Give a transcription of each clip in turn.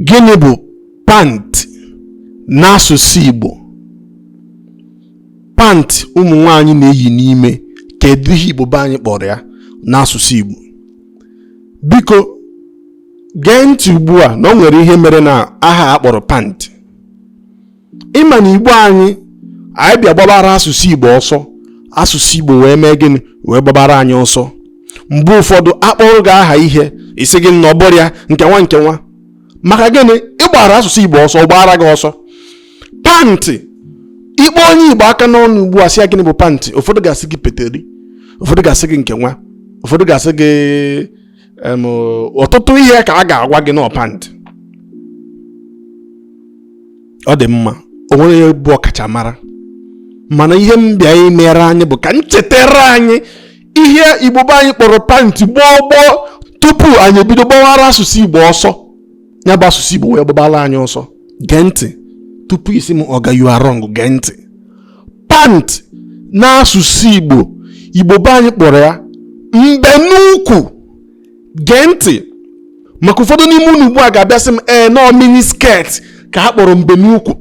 Gịnị bụ pant n'asụsụ Igbo? Pant ụmụ nwaanyị na-eyi n'ime, kedu ihe Igbo be anyị kpọrọ ya n'asụsụ Igbo? Biko gee ntị ugbu a na o nwere ihe mere na aha akpọrọ pant. Ịma na Igbo anyị bịa gbabara asụsụ Igbo ọsọ, asụsụ Igbo wee mee gịnị? Wee gbabara anyị ọsọ. Mgbe ụfọdụ akpọrọ gị aha ihe isi gị na ọbọrọ ya nke nwa maka gịnị? Ịgbara asụsụ Igbo ọsọ, gbara gị ọsọ. Pant, ikpe onye Igbo aka n'ọnụ ugbu a sị ya gịnị bụ pant, ụfọdụ ga-asị gị peteri, ụfọdụ ga-asị gị nke nwa, ụfọdụ ga-asị gị ọtụtụ ihe ka a ga-agwa gị na pant. Ọ dị mma, o nwere ihe bụ ọkachamara, mana ihe m bịa imere anyị bụ ka m chetara anyị ihe Igbo be anyị kpọrọ pant gboo tupu anyị ebido gbawara asụsụ Igbo ọsọ. Ya bụ asụsụ Igbo wee gbabala anyị ọsọ. Gee ntị tupu isi m ọga you are wrong. Gee ntị. Pant n'asụsụ Igbo be anyị kpọrọ ya mbenukwu. Gee ntị, maka ụfọdụ n'ime unu ugbu a ga-abịa sị m nọọ mini skirt ka ha kpọrọ mbenukwu.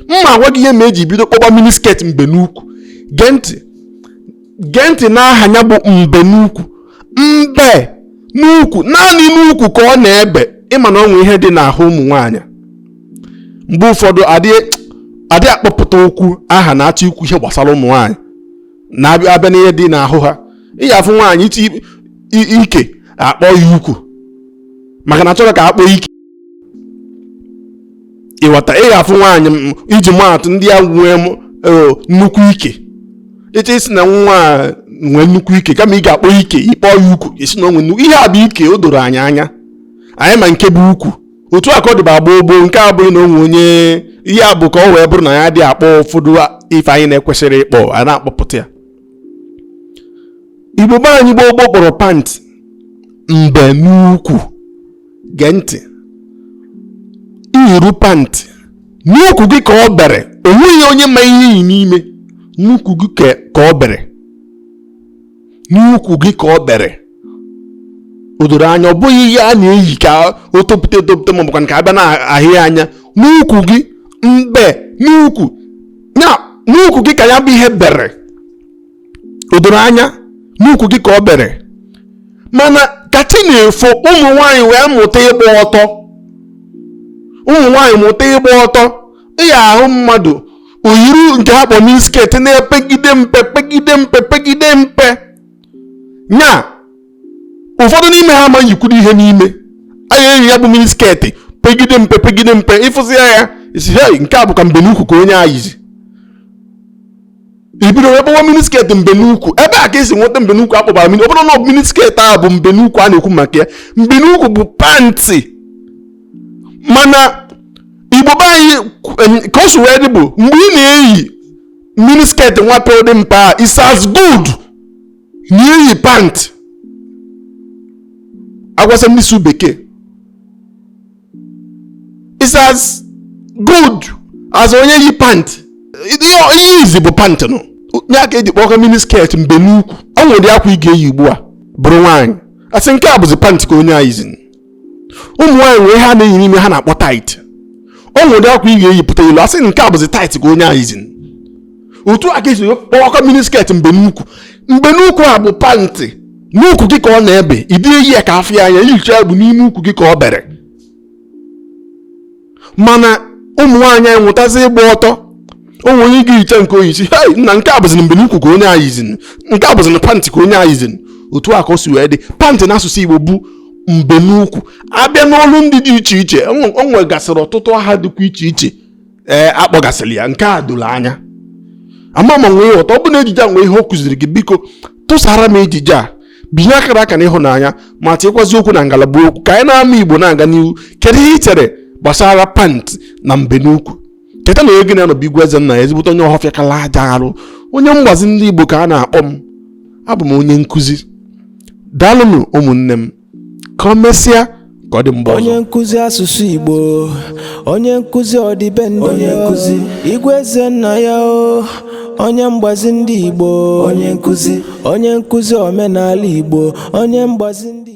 Mma agwa gị ihe ma eji bido kpọba mini skirt mbenukwu. Gee ntị, gee ntị n'aha ya bụ mbenukwu. Mbe n'ukwu, naanị n'ukwu ka ọ na-ebe. Ịma na ọnwụ ihe dị n'ahụ ụmụ nwaanyị mgbe ụfọdụ adị akpọpụta okwu aha na-achọ ikwu ihe gbasara ụmụ nwaanyị na-abịa n'ihe dị n'ahụ ha. Ị ga-afụ nwaanyị iti ike akpọ ya ukwu maka na achọrọ ka akpọ ike. Ịghọta? Ị ga-afụ nwaanyị iji maatụ ndị a nwee nnukwu ike, eche isi na nwa nwee nnukwu ike kama ị ga-akpọ ike ịkpọ ya ukwu, isi na onwe nnukwu ihe a bụ ike. O doro anyị anya, anyị ma nke bụ ukwu. Otu a ka ọ dịba gboo nke a bụghị na onwe onye ihe a bụ ka ọ wee bụrụ na ya dị akpọ ụfọdụ ife anyị na-ekwesịrị ịkpọ, a na-akpọpụta ya. Igbo be anyị gboo kpọrọ pant mbenukwu. Gee ntị, iyiru pant n'ukwu gị ka ọ bere, o nweghị onye ma ihe iyi n'ime. N'ukwu gị ka ọ bere, n'ukwu gị ka ọ bere. O doro anya, ọ bụghị ihe a na-eyi ka o topụta ma ọ bụkwa nke abịa na-ahịa anya. N'ukwu gị n'ukwu gị ka ya bụ ihe bere. O doro anya, n'ukwu gị ka ọ bere. Mana ka chi na-efo, ụmụ nwaanyị wee mụta ịgba ọtọ. Ụmụ nwaanyị mụta ịgba ọtọ. Ị ga-ahụ mmadụ oyiru nke ha kpọ mini skirt na-epegide mpe. Nya ụfọdụ n'ime ha ma yikwuru ihe n'ime. Anyị eyi ya bụ mini skirt pegide mpe. Ịfụzi ya isi nke a bụ ka mbenukwu ka onye ayizi. Ibido wee kpọwa mini skirt mbenukwu. Ebe a ka esi nweta mbenukwu akpọbara mini. Ọ bụrụ na mini skirt a bụ mbenukwu a na-ekwu maka ya. Mbenukwu bụ pantị. Mana Igbo be anyị ka o si wee dị bụ mgbe ị na-eyi mini skirt nwa dị mpa, it's as good na eyi pant. Agwasa ndị su bekee, it's as good as onye yi pant. Ihe izi bụ pant nọ. Nye aka eji kpọka mini skirt mbenukwu. Ọ nwere akwa ị ga-eyi ugbu a bụrụ nwaanyị, asị nke a bụzi pant ka onye a yizi. Ụmụ nwaanyị nwere ha na-eyi n'ime ha na-akpọ tight. Ọ nwere akwa ị ga-eyi pụta ilu, asị nke a bụzi tight ka onye a yizi. Otu aka esi kpọka mini skirt mbenukwu. Mbenukwu a bụ pantị. N'ukwu gị ka ọ na-ebe, ịdị eyi ya ka afọ anya, ihicha bụ n'ime ukwu gị ka ọ bere. Mana ụmụ nwaanyị anyị nwụtazi ịgba ọtọ. O nwere onye ga-ehicha nke oyisi, nna nke a bụzi mbenukwu ka onye ayizin, nke a bụzi pantị ka onye ayizin. Otu a ka o si wee dị. Pantị n'asụsụ Igbo bụ mbenukwu. Abịa n'olu ndị dị iche iche, o nwegasịrị ọtụtụ aha dịkwa iche iche akpọgasịrị ya. Nke a doro anya, ama ma nwee ọtọ. Ọ bụ na ejije a nwee ihe o kụziri gị, biko tụsara m ejije a, binye akara n'ịhụnanya, ma tikwazi okwu na ngalaba okwu ka anyị na-ama Igbo na-aga n'ihu. Kedu ihe i chere gbasara pant na mbenukwu? Keta na onye gị na-anọbụ Igwe Ezenna, ezigbote onye ọhọfịa kala aja arụ, onye mgbazi ndị Igbo ka a na-akpọ m. Abụ m onye nkụzi. Daalụnụ ụmụnne m, ka o mesịa ka ọ dị mgbe ọzọ. Onye nkụzi asụsụ Igbo, onye nkụzi ọdịbendị, onye nkụzi Igwe Ezenna ya o. Onye mgbazi ndị Igbo, onye nkụzi omenala Igbo, onye mgbazi ndị